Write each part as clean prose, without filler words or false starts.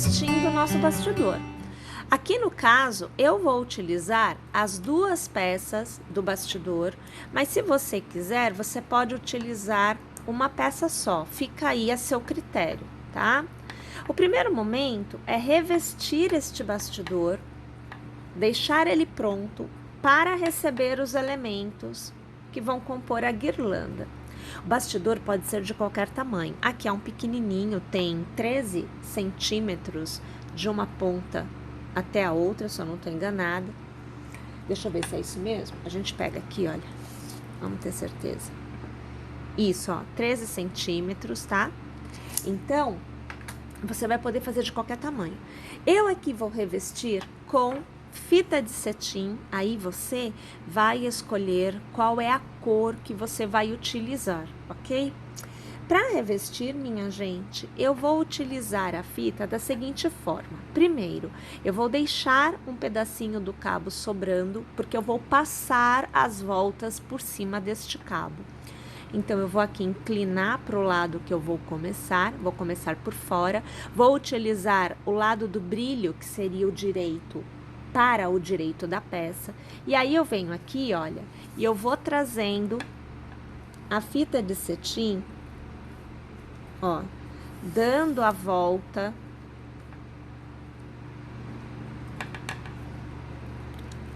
revestindo o nosso bastidor. Aqui no caso, eu vou utilizar as duas peças do bastidor, mas se você quiser, você pode utilizar uma peça só, fica aí a seu critério, tá? O primeiro momento é revestir este bastidor, deixar ele pronto para receber os elementos que vão compor a guirlanda. O bastidor pode ser de qualquer tamanho. Aqui é um pequenininho, tem 13 centímetros de uma ponta até a outra, se eu não estou enganada. Deixa eu ver se é isso mesmo. A gente pega aqui, olha. Vamos ter certeza. Isso, ó, 13 centímetros, tá? Então, você vai poder fazer de qualquer tamanho. Eu aqui vou revestir com fita de cetim, aí você vai escolher qual é a cor que você vai utilizar, ok? Para revestir, minha gente, eu vou utilizar a fita da seguinte forma. Primeiro, eu vou deixar um pedacinho do cabo sobrando, porque eu vou passar as voltas por cima deste cabo. Então, eu vou aqui inclinar para o lado que eu vou começar por fora, vou utilizar o lado do brilho, que seria o direito, para o direito da peça, e aí eu venho aqui, olha, e eu vou trazendo a fita de cetim, ó, dando a volta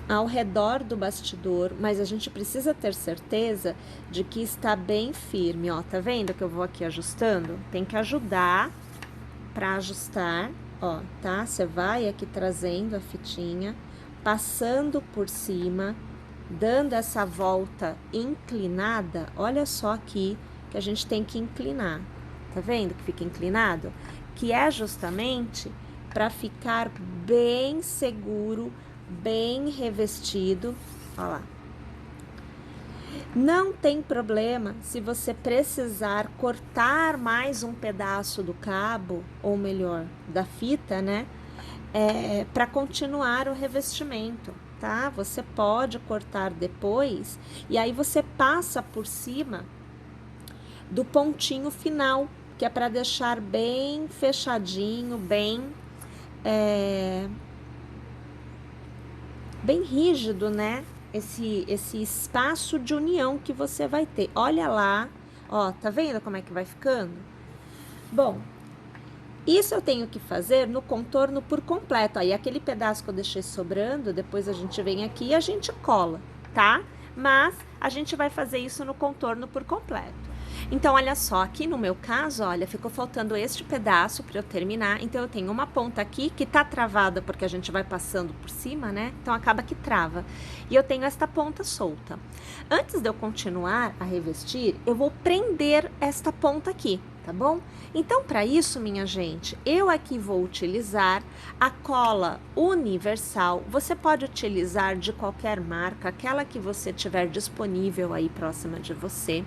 ao redor do bastidor, mas a gente precisa ter certeza de que está bem firme, ó, tá vendo que eu vou aqui ajustando? Tem que ajudar para ajustar, ó, tá? Você vai aqui trazendo a fitinha, passando por cima, dando essa volta inclinada, olha só aqui que a gente tem que inclinar, tá vendo que fica inclinado? Que é justamente para ficar bem seguro, bem revestido, ó lá. Não tem problema se você precisar cortar mais um pedaço do cabo, ou melhor, da fita, né? Para continuar o revestimento, tá? Você pode cortar depois e aí você passa por cima do pontinho final, que é para deixar bem fechadinho, bem rígido, né? Esse espaço de união que você vai ter. Olha lá, ó, tá vendo como é que vai ficando? Bom, isso eu tenho que fazer no contorno por completo. Aí aquele pedaço que eu deixei sobrando, depois a gente vem aqui e a gente cola, tá? Mas a gente vai fazer isso no contorno por completo. Então, olha só, aqui no meu caso, olha, ficou faltando este pedaço para eu terminar. Então, eu tenho uma ponta aqui que tá travada porque a gente vai passando por cima, né? Então, acaba que trava. E eu tenho esta ponta solta. Antes de eu continuar a revestir, eu vou prender esta ponta aqui, tá bom? Então, para isso, minha gente, eu aqui vou utilizar a cola universal. Você pode utilizar de qualquer marca, aquela que você tiver disponível aí próxima de você.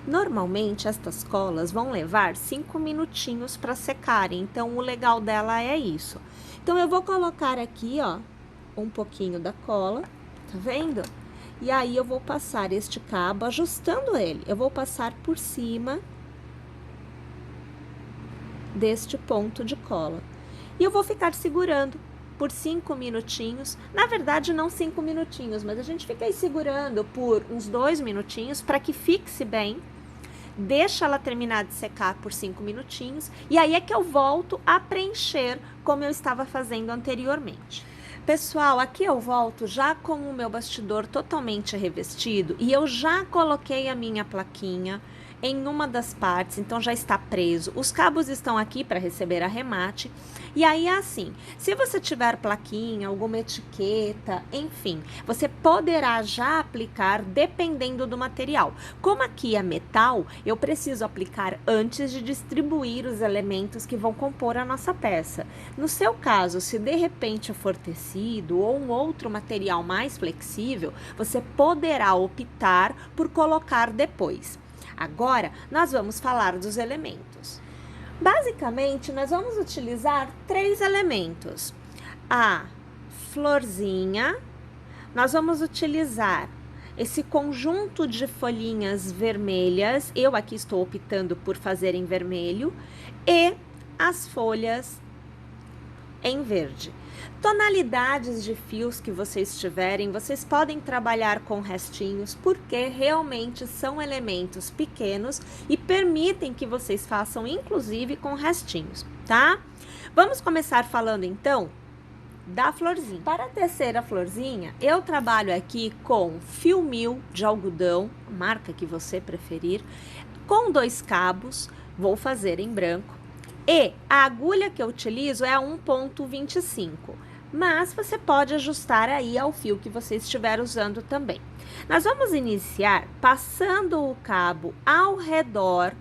Normalmente, estas colas vão levar 5 minutinhos para secarem, então o legal dela é isso. Então, eu vou colocar aqui, ó, um pouquinho da cola, tá vendo? E aí, eu vou passar este cabo, ajustando ele. Eu vou passar por cima deste ponto de cola. E eu vou ficar segurando por 5 minutinhos. Na verdade, não 5 minutinhos, mas a gente fica aí segurando por uns 2 minutinhos para que fixe bem. Deixa ela terminar de secar por 5 minutinhos. E aí é que eu volto a preencher como eu estava fazendo anteriormente. Pessoal, aqui eu volto já com o meu bastidor totalmente revestido e eu já coloquei a minha plaquinha em uma das partes, então já está preso. Os cabos estão aqui para receber arremate. E aí é assim, se você tiver plaquinha, alguma etiqueta, enfim, você poderá já aplicar dependendo do material. Como aqui é metal, eu preciso aplicar antes de distribuir os elementos que vão compor a nossa peça. No seu caso, se de repente for tecido ou um outro material mais flexível, você poderá optar por colocar depois. Agora, nós vamos falar dos elementos. Basicamente, nós vamos utilizar 3 elementos. A florzinha, nós vamos utilizar esse conjunto de folhinhas vermelhas, eu aqui estou optando por fazer em vermelho, e as folhas em verde. Tonalidades de fios que vocês tiverem, vocês podem trabalhar com restinhos, porque realmente são elementos pequenos e permitem que vocês façam, inclusive, com restinhos, tá? Vamos começar falando, então, da florzinha. Para tecer a florzinha, eu trabalho aqui com fio 1000 de algodão, marca que você preferir, com 2 cabos, vou fazer em branco, e a agulha que eu utilizo é a 1,25, mas você pode ajustar aí ao fio que você estiver usando também. Nós vamos iniciar passando o cabo ao redor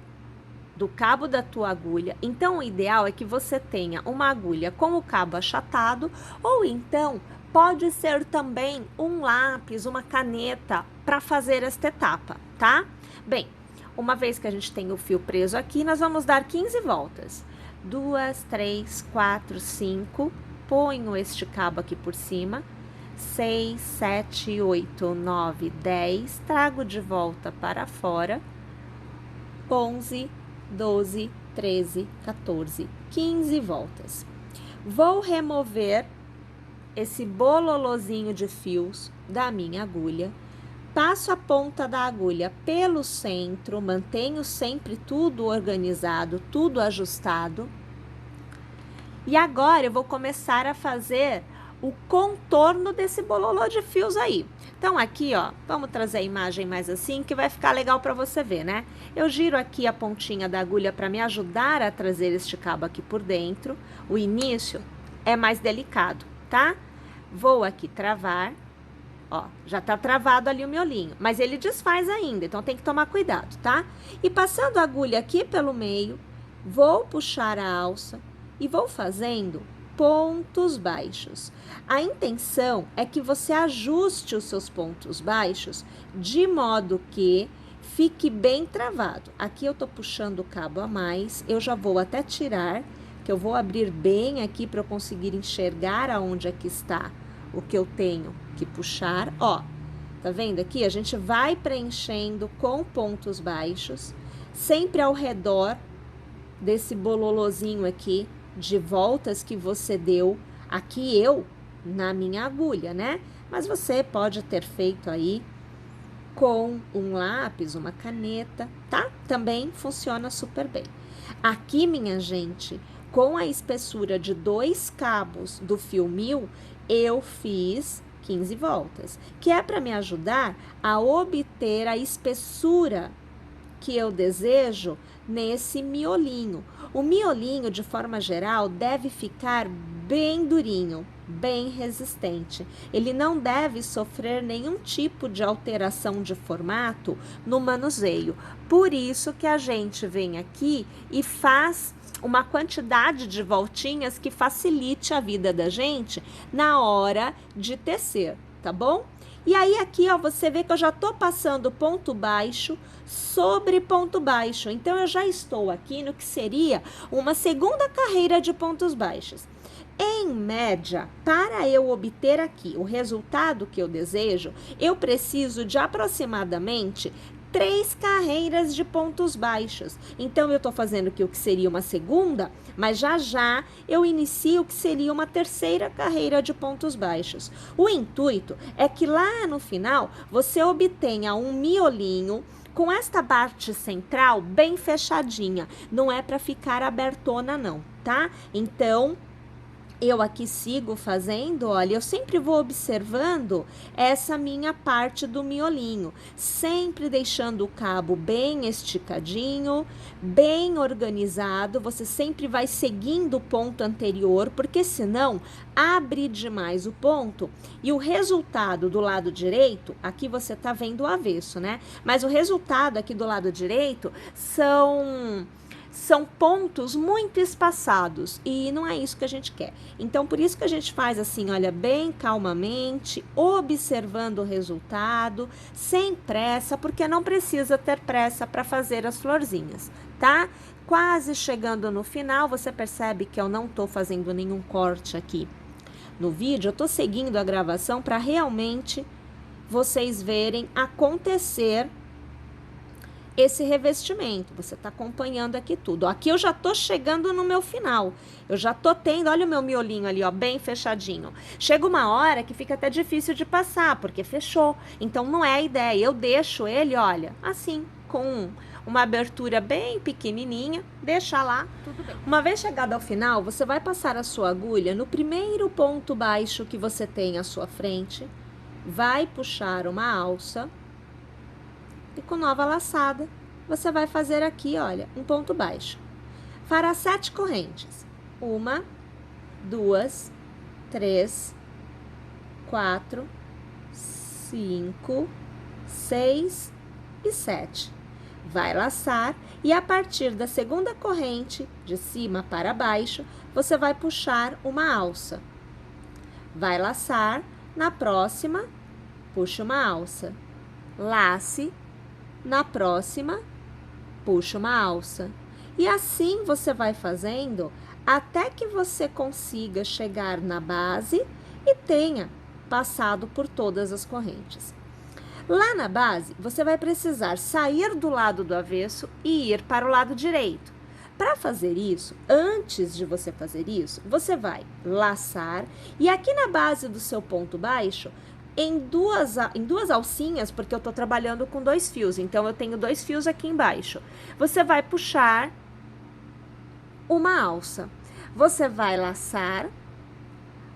do cabo da tua agulha. Então, o ideal é que você tenha uma agulha com o cabo achatado, ou então pode ser também um lápis, uma caneta para fazer esta etapa, tá? Bem, uma vez que a gente tem o fio preso aqui, nós vamos dar 15 voltas. 2, 3, 4, 5, ponho este cabo aqui por cima, 6, 7, 8, 9, 10, trago de volta para fora, 11, 12, 13, 14, 15 voltas. Vou remover esse bololozinho de fios da minha agulha, passo a ponta da agulha pelo centro, mantenho sempre tudo organizado, tudo ajustado. E agora eu vou começar a fazer o contorno desse bololô de fios aí. Então aqui, ó, vamos trazer a imagem mais assim, que vai ficar legal para você ver, né? Eu giro aqui a pontinha da agulha para me ajudar a trazer este cabo aqui por dentro. O início é mais delicado, tá? Vou aqui travar, ó, já tá travado ali o miolinho, mas ele desfaz ainda, então tem que tomar cuidado, tá? E passando a agulha aqui pelo meio, vou puxar a alça e vou fazendo pontos baixos. A intenção é que você ajuste os seus pontos baixos de modo que fique bem travado. Aqui eu tô puxando o cabo a mais, eu já vou até tirar, que eu vou abrir bem aqui para eu conseguir enxergar aonde é que está o que eu tenho que puxar. Ó, tá vendo aqui? A gente vai preenchendo com pontos baixos, sempre ao redor desse bololozinho aqui, de voltas que você deu aqui na minha agulha, né? Mas você pode ter feito aí com um lápis, uma caneta, tá? Também funciona super bem. Aqui, minha gente, com a espessura de 2 cabos do fio 1000, eu fiz 15 voltas, que é para me ajudar a obter a espessura que eu desejo nesse miolinho. O miolinho, de forma geral, deve ficar bem durinho, bem resistente. Ele não deve sofrer nenhum tipo de alteração de formato no manuseio. Por isso que a gente vem aqui e faz uma quantidade de voltinhas que facilite a vida da gente na hora de tecer, tá bom? E aí aqui, ó, você vê que eu já tô passando ponto baixo sobre ponto baixo. Então, eu já estou aqui no que seria uma segunda carreira de pontos baixos. Em média, para eu obter aqui o resultado que eu desejo, eu preciso de aproximadamente 3 carreiras de pontos baixos. Então, eu estou fazendo aqui o que seria uma segunda, mas já eu inicio o que seria uma terceira carreira de pontos baixos. O intuito é que lá no final, você obtenha um miolinho com esta parte central bem fechadinha. Não é para ficar abertona não, tá? Então, eu aqui sigo fazendo, olha, eu sempre vou observando essa minha parte do miolinho, sempre deixando o cabo bem esticadinho, bem organizado, você sempre vai seguindo o ponto anterior, porque senão abre demais o ponto e o resultado do lado direito, aqui você tá vendo o avesso, né? Mas o resultado aqui do lado direito são pontos muito espaçados e não é isso que a gente quer. Então, por isso que a gente faz assim, olha, bem calmamente, observando o resultado, sem pressa, porque não precisa ter pressa para fazer as florzinhas, tá? Quase chegando no final, você percebe que eu não tô fazendo nenhum corte aqui no vídeo, eu tô seguindo a gravação para realmente vocês verem acontecer esse revestimento. Você tá acompanhando aqui tudo. Aqui eu já tô chegando no meu final. Eu já tô tendo, olha o meu miolinho ali, ó, bem fechadinho. Chega uma hora que fica até difícil de passar, porque fechou. Então não é a ideia. Eu deixo ele, olha, assim, com uma abertura bem pequenininha, deixa lá, tudo bem. Uma vez chegado ao final, você vai passar a sua agulha no primeiro ponto baixo que você tem à sua frente, vai puxar uma alça e com nova laçada, você vai fazer aqui, olha, um ponto baixo. Fará 7 correntes. 1, 2, 3, 4, 5, 6 e 7. Vai laçar e a partir da segunda corrente, de cima para baixo, você vai puxar uma alça. Vai laçar, na próxima, puxa uma alça. Lace, na próxima, puxa uma alça. E assim você vai fazendo até que você consiga chegar na base e tenha passado por todas as correntes. Lá na base, você vai precisar sair do lado do avesso e ir para o lado direito. Para fazer isso, antes de você fazer isso, você vai laçar e aqui na base do seu ponto baixo, em duas alcinhas, porque eu estou trabalhando com 2 fios, então eu tenho 2 fios aqui embaixo. Você vai puxar uma alça. Você vai laçar,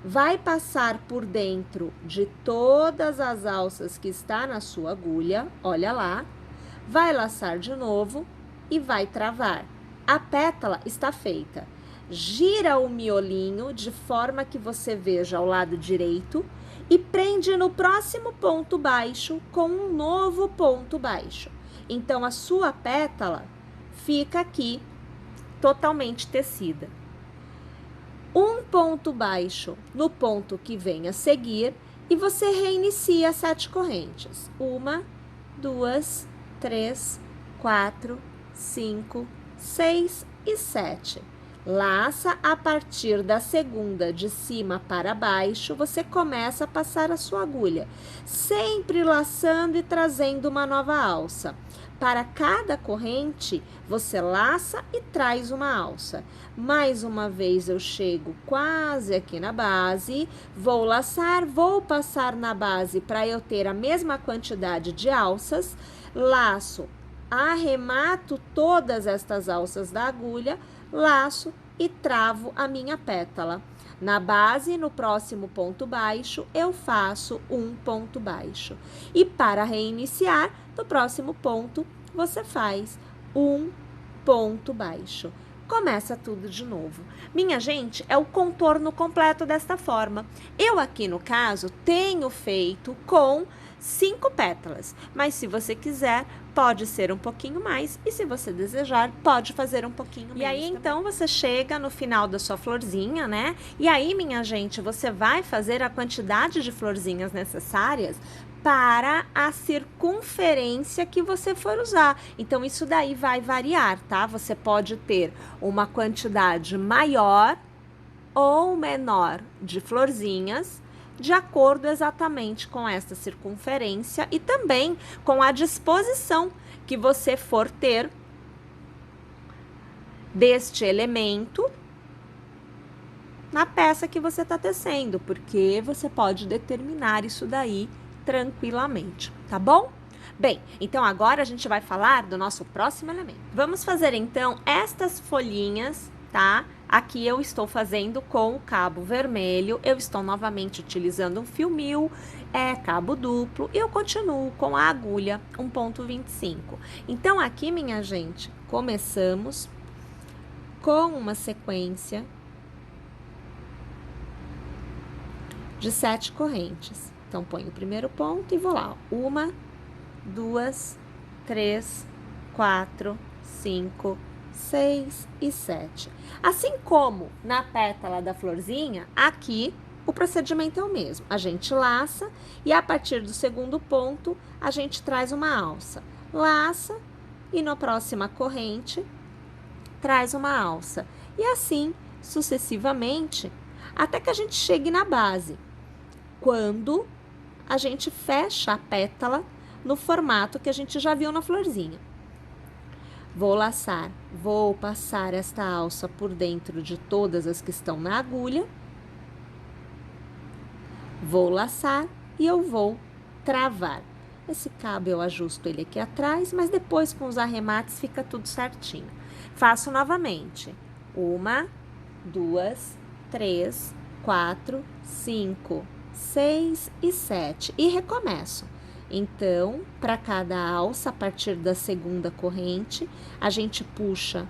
vai passar por dentro de todas as alças que está na sua agulha, olha lá, vai laçar de novo e vai travar. A pétala está feita. Gira o miolinho de forma que você veja ao lado direito e prende no próximo ponto baixo com um novo ponto baixo. Então, a sua pétala fica aqui totalmente tecida. Um ponto baixo no ponto que vem a seguir e você reinicia 7 correntes. 1, 2, 3, 4, 5, 6 e 7. Laça a partir da segunda de cima para baixo, você começa a passar a sua agulha, sempre laçando e trazendo uma nova alça. Para cada corrente, você laça e traz uma alça. Mais uma vez eu chego quase aqui na base, vou laçar, vou passar na base para eu ter a mesma quantidade de alças, laço, arremato todas estas alças da agulha, laço e travo a minha pétala. Na base, no próximo ponto baixo, eu faço um ponto baixo. E para reiniciar, no próximo ponto, você faz um ponto baixo. Começa tudo de novo. Minha gente, é o contorno completo desta forma. Eu aqui, no caso, tenho feito com 5 pétalas, mas se você quiser, pode ser um pouquinho mais e se você desejar, pode fazer um pouquinho menos. E aí, então, você chega no final da sua florzinha, né? E aí, minha gente, você vai fazer a quantidade de florzinhas necessárias para a circunferência que você for usar. Então, isso daí vai variar, tá? Você pode ter uma quantidade maior ou menor de florzinhas, de acordo exatamente com essa circunferência e também com a disposição que você for ter deste elemento na peça que você está tecendo, porque você pode determinar isso daí tranquilamente, tá bom? Bem, então agora a gente vai falar do nosso próximo elemento. Vamos fazer então estas folhinhas, tá? Aqui eu estou fazendo com o cabo vermelho, eu estou novamente utilizando um fio 1000, cabo duplo, e eu continuo com a agulha 1,25. Então, aqui, minha gente, começamos com uma sequência de 7 correntes. Então, ponho o primeiro ponto e vou lá. 1, 2, 3, 4, 5, 6 e 7. Assim como na pétala da florzinha, aqui o procedimento é o mesmo. A gente laça e a partir do segundo ponto, a gente traz uma alça. Laça e na próxima corrente, traz uma alça. E assim, sucessivamente, até que a gente chegue na base. Quando a gente fecha a pétala no formato que a gente já viu na florzinha. Vou laçar, vou passar esta alça por dentro de todas as que estão na agulha. Vou laçar e eu vou travar. Esse cabo eu ajusto ele aqui atrás, mas depois com os arremates fica tudo certinho. Faço novamente. 1, 2, 3, 4, 5, 6 e 7. E recomeço. Então, para cada alça, a partir da segunda corrente, a gente puxa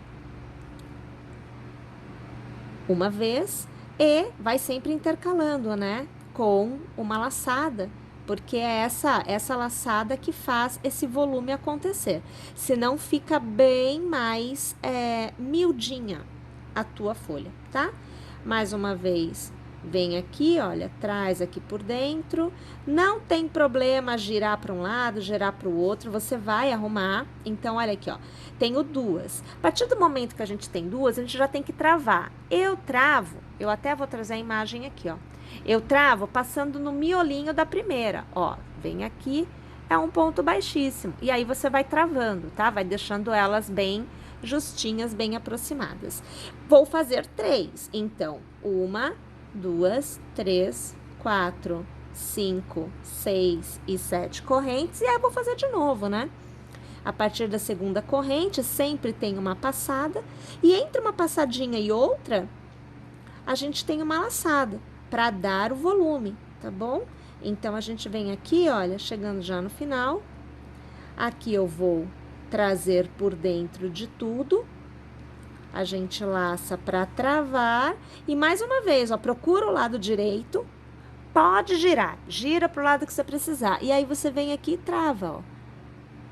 uma vez e vai sempre intercalando, né? Com uma laçada, porque é essa laçada que faz esse volume acontecer. Senão fica bem mais miudinha a tua folha, tá? Mais uma vez, vem aqui, olha, traz aqui por dentro. Não tem problema girar para um lado, girar para o outro, você vai arrumar. Então, olha aqui, ó, tenho duas. A partir do momento que a gente tem duas, a gente já tem que travar. Eu travo, eu até vou trazer a imagem aqui, ó. Eu travo passando no miolinho da primeira, ó, vem aqui, é um ponto baixíssimo. E aí você vai travando, tá? Vai deixando elas bem justinhas, bem aproximadas. Vou fazer 3, então, 1, 2, 3, 4, 5, 6 e 7 correntes, e aí eu vou fazer de novo, né? A partir da segunda corrente, sempre tem uma passada, e entre uma passadinha e outra, a gente tem uma laçada, para dar o volume, tá bom? Então, a gente vem aqui, olha, chegando já no final, aqui eu vou trazer por dentro de tudo, a gente laça para travar, e mais uma vez, ó, procura o lado direito, pode girar, gira pro lado que você precisar, e aí você vem aqui e trava, ó,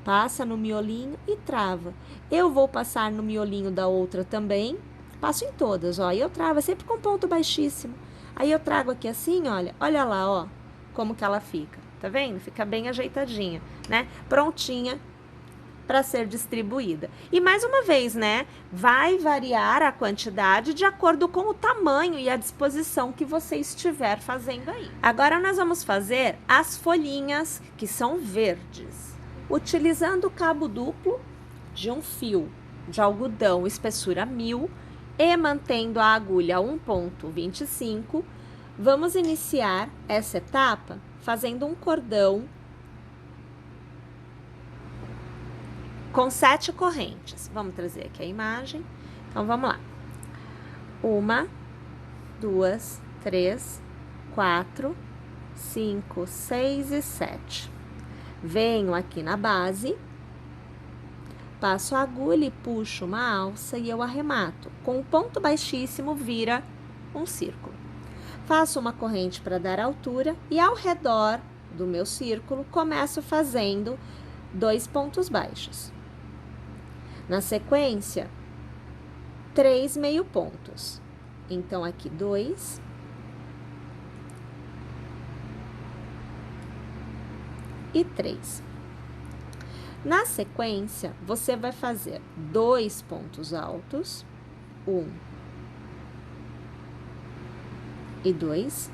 passa no miolinho e trava. Eu vou passar no miolinho da outra também, passo em todas, ó, e eu travo, é sempre com ponto baixíssimo. Aí eu trago aqui assim, olha lá, ó, como que ela fica, tá vendo? Fica bem ajeitadinha, né? Prontinha para ser distribuída. E mais uma vez, né? Vai variar a quantidade de acordo com o tamanho e a disposição que você estiver fazendo aí. Agora nós vamos fazer as folhinhas que são verdes. Utilizando o cabo duplo de um fio de algodão espessura 1000, e mantendo a agulha 1,25, vamos iniciar essa etapa fazendo um cordão com 7 correntes. Vamos trazer aqui a imagem. Então, vamos lá. 1, 2, 3, 4, 5, 6 e 7. Venho aqui na base, passo a agulha e puxo uma alça e eu arremato. Com um ponto baixíssimo, vira um círculo. Faço uma corrente para dar altura e ao redor do meu círculo, começo fazendo 2 pontos baixos. Na sequência, 3 meio pontos. Então, aqui 2. E 3. Na sequência, você vai fazer 2 pontos altos, 1 e 2.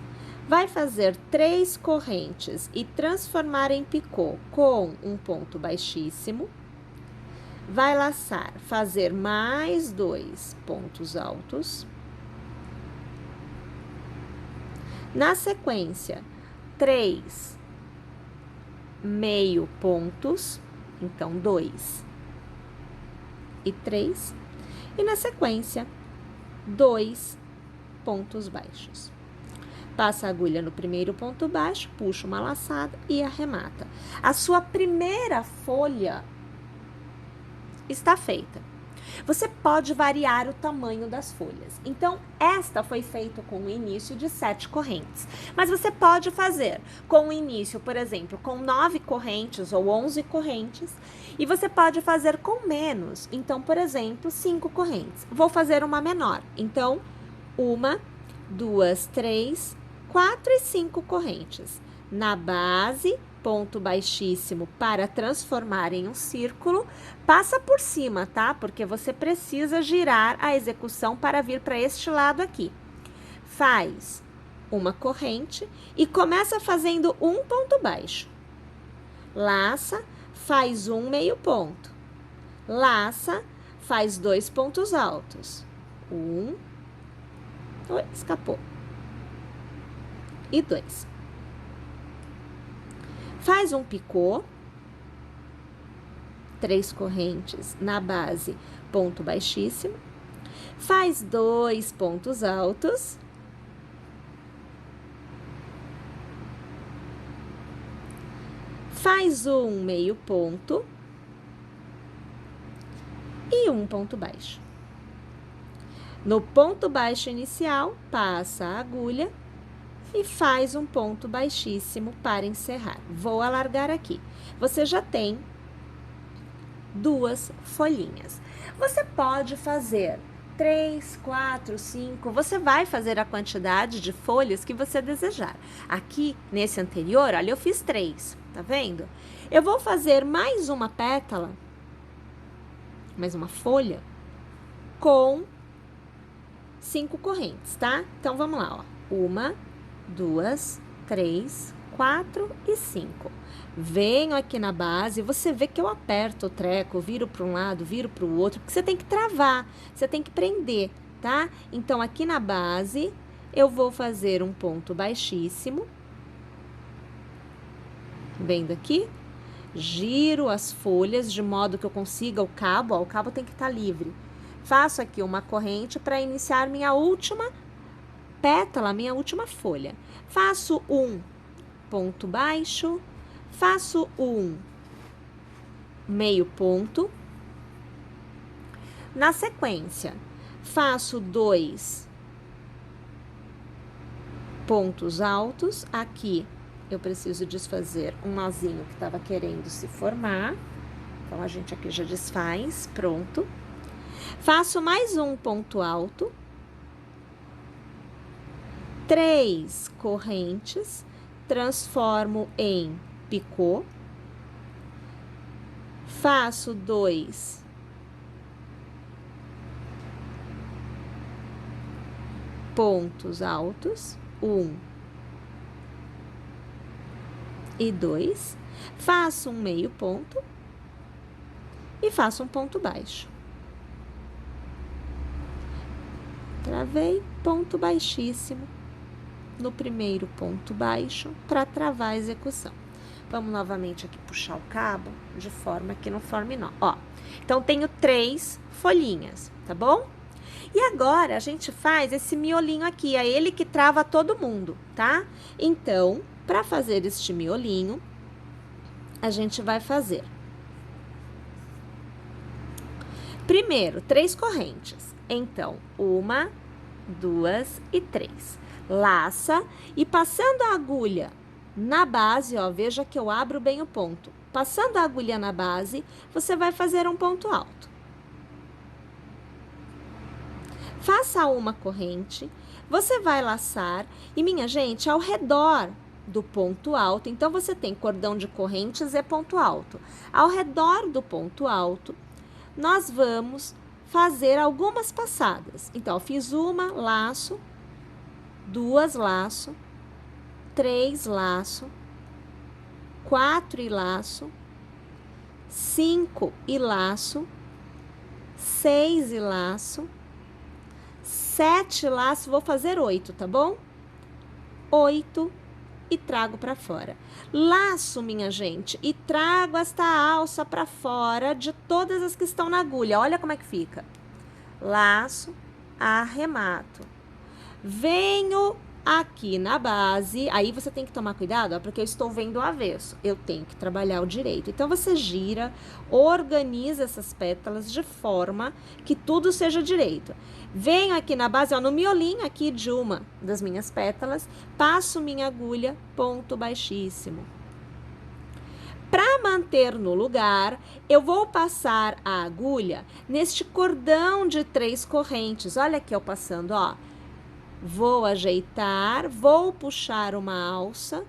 Vai fazer 3 correntes e transformar em picô com um ponto baixíssimo. Vai laçar, fazer mais 2 pontos altos. Na sequência, 3 meio pontos. Então, 2 e 3. E na sequência, 2 pontos baixos. Passa a agulha no primeiro ponto baixo, puxa uma laçada e arremata. A sua primeira folha está feita. Você pode variar o tamanho das folhas. Então, esta foi feita com o início de 7 correntes. Mas você pode fazer com o início, por exemplo, com 9 correntes ou 11 correntes. E você pode fazer com menos. Então, por exemplo, 5 correntes. Vou fazer uma menor. Então, 1, 2, 3, 4 e 5 correntes. Na base, ponto baixíssimo para transformar em um círculo, passa por cima, tá? Porque você precisa girar a execução para vir para este lado aqui. Faz uma corrente e começa fazendo um ponto baixo. Laça, faz um meio ponto. Laça, faz 2 pontos altos. Escapou. E 2. Faz um picô, 3 correntes na base, ponto baixíssimo. Faz 2 pontos altos. Faz um meio ponto e um ponto baixo. No ponto baixo inicial, passa a agulha e faz um ponto baixíssimo para encerrar. Vou alargar aqui. Você já tem 2 folhinhas. Você pode fazer 3, 4, 5, você vai fazer a quantidade de folhas que você desejar. Aqui, nesse anterior, olha, eu fiz 3, tá vendo? Eu vou fazer mais uma pétala, mais uma folha, com 5 correntes, tá? Então, vamos lá, ó. 1, 2, 3, 4 e 5. Venho aqui na base, você vê que eu aperto o treco, viro para um lado, viro para o outro, porque você tem que travar, você tem que prender, tá? Então, aqui na base, eu vou fazer um ponto baixíssimo. Vendo aqui? Giro as folhas de modo que eu consiga o cabo, ó, o cabo tem que estar livre. Faço aqui uma corrente para iniciar minha última pétala, minha última folha. Faço um ponto baixo, faço um meio ponto. Na sequência, faço 2 pontos altos. Aqui eu preciso desfazer um nozinho que estava querendo se formar. Então, a gente aqui já desfaz, pronto. Faço mais um ponto alto. 3 correntes, transformo em picô. Faço 2 pontos altos, 1 e 2. Faço um meio ponto e faço um ponto baixo. Travei, ponto baixíssimo no primeiro ponto baixo para travar a execução. Vamos novamente aqui puxar o cabo de forma que não forme nó. Ó, então tenho 3 folhinhas, tá bom? E agora a gente faz esse miolinho aqui, é ele que trava todo mundo, tá? Então, para fazer este miolinho, a gente vai fazer primeiro 3 correntes. Então, 1, 2 e 3. Laça e passando a agulha na base, ó, veja que eu abro bem o ponto. Passando a agulha na base, você vai fazer um ponto alto. Faça uma corrente, você vai laçar e, minha gente, ao redor do ponto alto, então você tem cordão de correntes e ponto alto. Ao redor do ponto alto, nós vamos fazer algumas passadas. Então, eu fiz uma, laço, 2 laço, 3 laço, 4 e laço, 5 e laço, 6 e laço, 7 laço, vou fazer 8, tá bom? 8 e trago para fora. Laço, minha gente, e trago esta alça para fora de todas as que estão na agulha. Olha como é que fica. Laço, arremato. Venho aqui na base, aí você tem que tomar cuidado, ó, porque eu estou vendo o avesso, eu tenho que trabalhar o direito. Então, você gira, organiza essas pétalas de forma que tudo seja direito. Venho aqui na base, ó, no miolinho aqui de uma das minhas pétalas, passo minha agulha, ponto baixíssimo. Para manter no lugar, eu vou passar a agulha neste cordão de 3 correntes. Olha aqui eu passando, ó. Vou ajeitar, vou puxar uma alça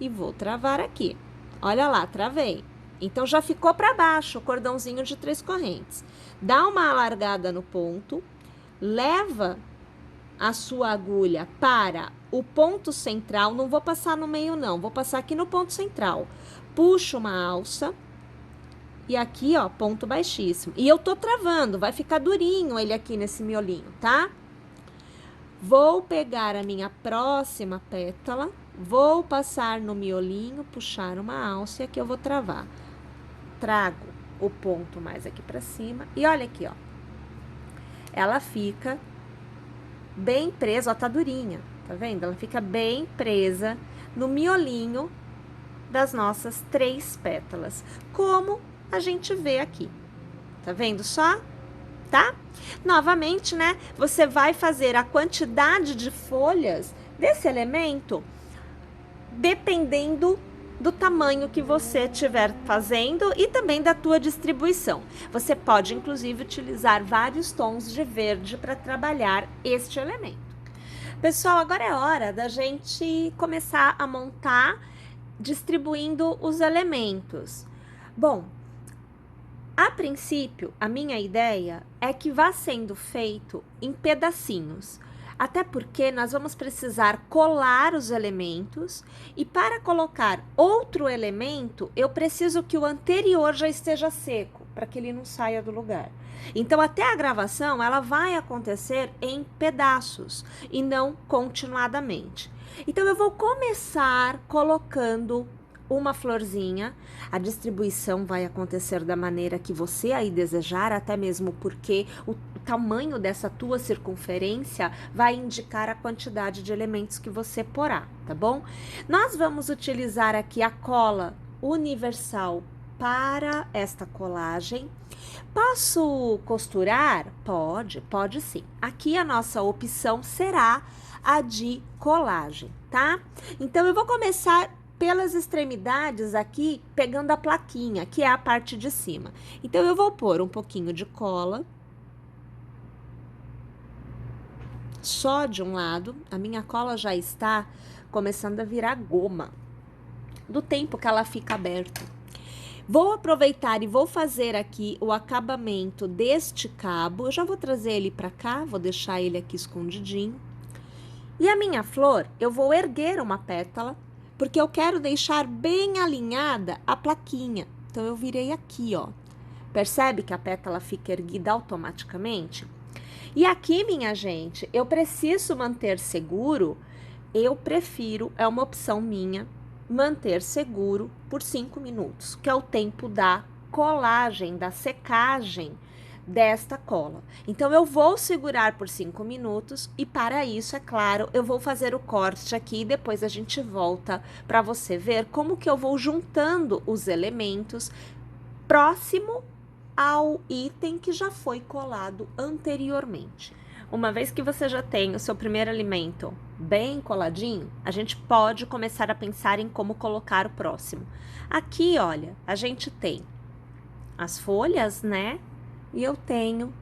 e vou travar aqui. Olha lá, travei. Então, já ficou para baixo o cordãozinho de 3 correntes. Dá uma alargada no ponto, leva a sua agulha para o ponto central. Não vou passar no meio, não. Vou passar aqui no ponto central. Puxo uma alça e aqui, ó, ponto baixíssimo. E eu tô travando, vai ficar durinho ele aqui nesse miolinho, tá? Vou pegar a minha próxima pétala, vou passar no miolinho, puxar uma alça e aqui eu vou travar. Trago o ponto mais aqui pra cima e olha aqui, ó. Ela fica bem presa, ó, tá durinha, tá vendo? Ela fica bem presa no miolinho das nossas 3 pétalas, como a gente vê aqui. Tá vendo só? Tá? Novamente, né? Você vai fazer a quantidade de folhas desse elemento dependendo do tamanho que você estiver fazendo e também da tua distribuição. Você pode, inclusive, utilizar vários tons de verde para trabalhar este elemento. Pessoal, agora é hora da gente começar a montar distribuindo os elementos. Bom, a princípio, a minha ideia é que vá sendo feito em pedacinhos, até porque nós vamos precisar colar os elementos e para colocar outro elemento, eu preciso que o anterior já esteja seco, para que ele não saia do lugar. Então, até a gravação, ela vai acontecer em pedaços e não continuadamente. Então, eu vou começar colocando uma florzinha, a distribuição vai acontecer da maneira que você aí desejar, até mesmo porque o tamanho dessa tua circunferência vai indicar a quantidade de elementos que você porá, tá bom? Nós vamos utilizar aqui a cola universal para esta colagem. Posso costurar? Pode sim. Aqui a nossa opção será a de colagem, tá? Então, eu vou começar pelas extremidades aqui, pegando a plaquinha, que é a parte de cima. Então, eu vou pôr um pouquinho de cola. Só de um lado. A minha cola já está começando a virar goma, do tempo que ela fica aberta. Vou aproveitar e vou fazer aqui o acabamento deste cabo. Eu já vou trazer ele para cá, vou deixar ele aqui escondidinho. E a minha flor, eu vou erguer uma pétala, porque eu quero deixar bem alinhada a plaquinha. Então, eu virei aqui, ó. Percebe que a pétala fica erguida automaticamente? E aqui, minha gente, eu preciso manter seguro, eu prefiro, é uma opção minha, manter seguro por 5 minutos, que é o tempo da colagem, da secagem desta cola. Então, eu vou segurar por 5 minutos e para isso, é claro, eu vou fazer o corte aqui e depois a gente volta para você ver como que eu vou juntando os elementos próximo ao item que já foi colado anteriormente. Uma vez que você já tem o seu primeiro elemento bem coladinho, a gente pode começar a pensar em como colocar o próximo. Aqui, olha, a gente tem as folhas, né? E eu tenho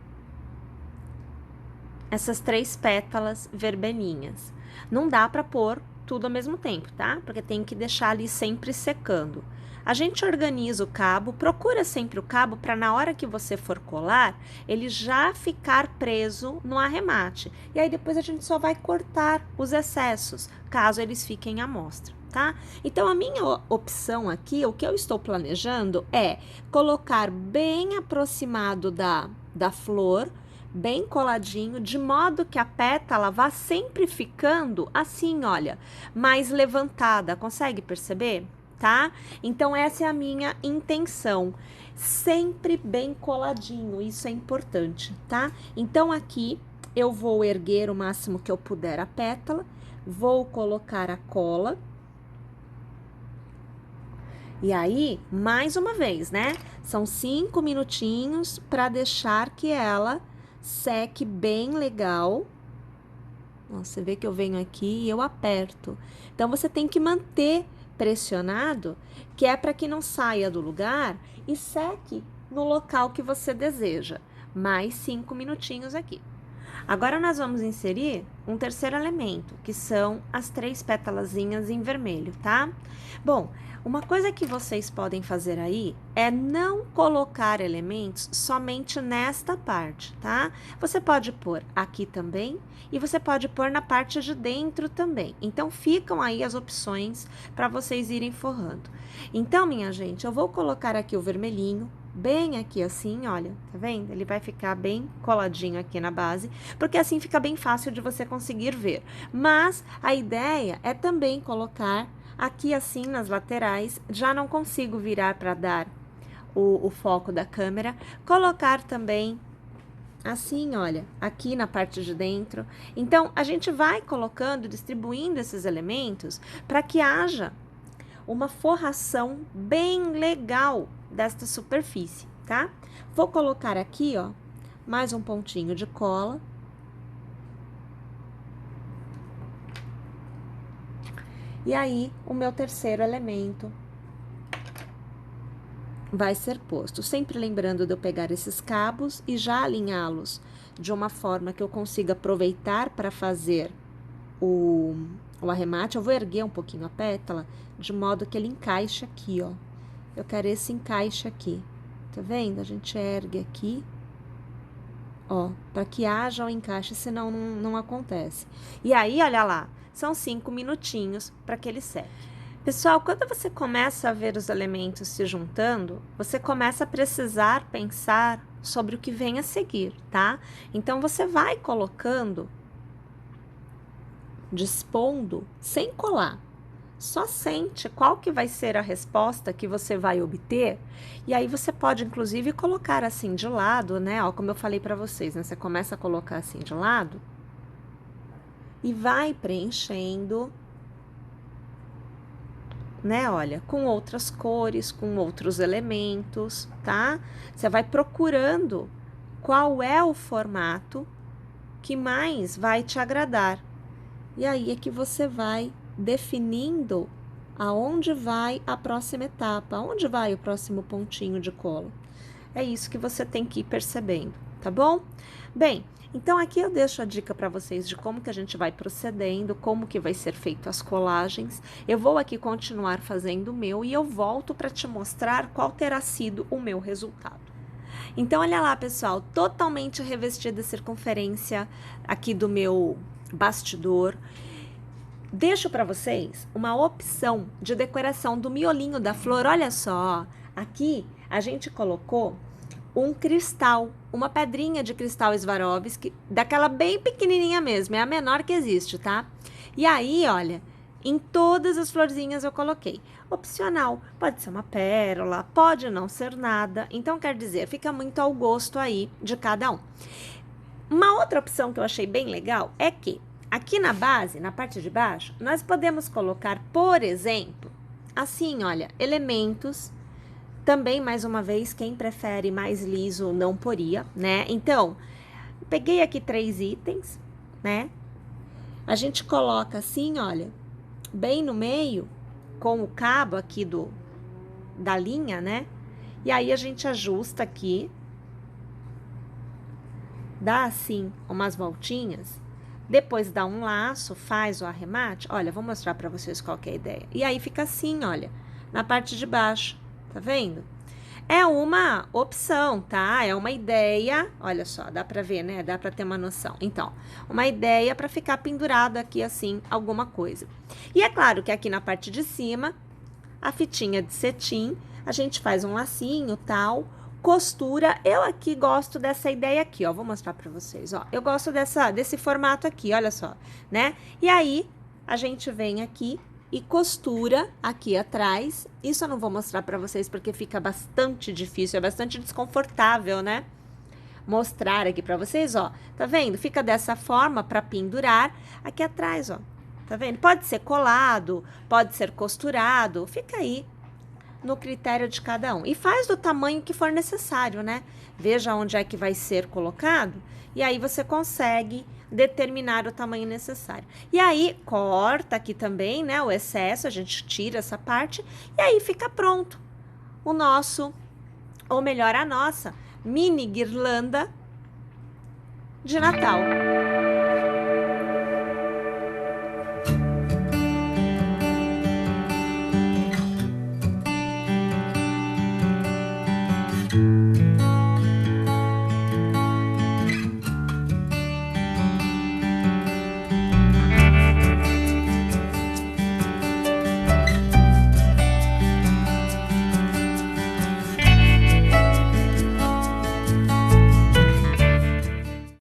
essas 3 pétalas vermelhinhas. Não dá para pôr tudo ao mesmo tempo, tá? Porque tem que deixar ali sempre secando. A gente organiza o cabo, procura sempre o cabo para na hora que você for colar, ele já ficar preso no arremate. E aí depois a gente só vai cortar os excessos, caso eles fiquem à mostra. Tá? Então, a minha opção aqui, o que eu estou planejando é colocar bem aproximado da flor, bem coladinho, de modo que a pétala vá sempre ficando assim, olha, mais levantada. Consegue perceber? Tá? Então, essa é a minha intenção. Sempre bem coladinho, isso é importante, tá? Então, aqui eu vou erguer o máximo que eu puder a pétala, vou colocar a cola. E aí, mais uma vez, né? São 5 minutinhos para deixar que ela seque bem legal. Você vê que eu venho aqui e eu aperto. Então, você tem que manter pressionado, que é para que não saia do lugar e seque no local que você deseja. Mais 5 minutinhos aqui. Agora, nós vamos inserir um terceiro elemento, que são as 3 pétalazinhas em vermelho, tá? Bom, uma coisa que vocês podem fazer aí é não colocar elementos somente nesta parte, tá? Você pode pôr aqui também e você pode pôr na parte de dentro também. Então, ficam aí as opções para vocês irem forrando. Então, minha gente, eu vou colocar aqui o vermelhinho bem aqui assim, olha, tá vendo? Ele vai ficar bem coladinho aqui na base, porque assim fica bem fácil de você conseguir ver. Mas a ideia é também colocar aqui assim nas laterais, já não consigo virar para dar o foco da câmera, colocar também assim, olha, aqui na parte de dentro. Então, a gente vai colocando, distribuindo esses elementos para que haja uma forração bem legal desta superfície, tá? Vou colocar aqui, ó, mais um pontinho de cola. E aí, o meu terceiro elemento vai ser posto. Sempre lembrando de eu pegar esses cabos e já alinhá-los de uma forma que eu consiga aproveitar para fazer o arremate. Eu vou erguer um pouquinho a pétala, de modo que ele encaixe aqui, ó. Eu quero esse encaixe aqui. Tá vendo? A gente ergue aqui, ó, para que haja o encaixe, senão não acontece. E aí, olha lá, são 5 minutinhos para que ele seque. Pessoal, quando você começa a ver os elementos se juntando, você começa a precisar pensar sobre o que vem a seguir, tá? Então, você vai colocando, dispondo, sem colar. Só sente qual que vai ser a resposta que você vai obter, e aí você pode, inclusive, colocar assim de lado, né? Ó, como eu falei para vocês, né? Você começa a colocar assim de lado e vai preenchendo, né? Olha, com outras cores, com outros elementos, tá? Você vai procurando qual é o formato que mais vai te agradar. E aí é que você vai definindo aonde vai a próxima etapa, aonde vai o próximo pontinho de cola. É isso que você tem que ir percebendo, tá bom? Bem, então aqui eu deixo a dica para vocês de como que a gente vai procedendo, como que vai ser feito as colagens. Eu vou aqui continuar fazendo o meu e eu volto para te mostrar qual terá sido o meu resultado. Então, olha lá, pessoal, totalmente revestida a circunferência aqui do meu bastidor. Deixo para vocês uma opção de decoração do miolinho da flor. Olha só, aqui a gente colocou um cristal, uma pedrinha de cristal Swarovski, daquela bem pequenininha mesmo, é a menor que existe, tá? E aí, olha, em todas as florzinhas eu coloquei. Opcional, pode ser uma pérola, pode não ser nada. Então, quer dizer, fica muito ao gosto aí de cada um. Uma outra opção que eu achei bem legal é que aqui na base, na parte de baixo, nós podemos colocar, por exemplo, assim, olha, elementos. Também, mais uma vez, quem prefere mais liso não poria, né? Então, peguei aqui 3 itens, né? A gente coloca assim, olha, bem no meio, com o cabo aqui da linha, né? E aí a gente ajusta aqui, dá assim umas voltinhas, depois dá um laço, faz o arremate. Olha, vou mostrar para vocês qual que é a ideia. E aí fica assim, olha, na parte de baixo, tá vendo? É uma opção, tá? É uma ideia, olha só, dá pra ver, né? Dá pra ter uma noção. Então, uma ideia pra ficar pendurado aqui, assim, alguma coisa. E é claro que aqui na parte de cima, a fitinha de cetim, a gente faz um lacinho, tal, costura. Eu aqui gosto dessa ideia aqui, ó, vou mostrar pra vocês, ó. Eu gosto desse formato aqui, olha só, né? E aí, a gente vem aqui e costura aqui atrás. Isso eu não vou mostrar para vocês porque fica bastante difícil, é bastante desconfortável, né? Mostrar aqui para vocês, ó. Tá vendo? Fica dessa forma para pendurar aqui atrás, ó. Tá vendo? Pode ser colado, pode ser costurado, fica aí no critério de cada um. E faz do tamanho que for necessário, né? Veja onde é que vai ser colocado e aí você consegue determinar o tamanho necessário. E aí, corta aqui também, né, o excesso, a gente tira essa parte e aí fica pronto o nosso, ou melhor, a nossa mini guirlanda de Natal.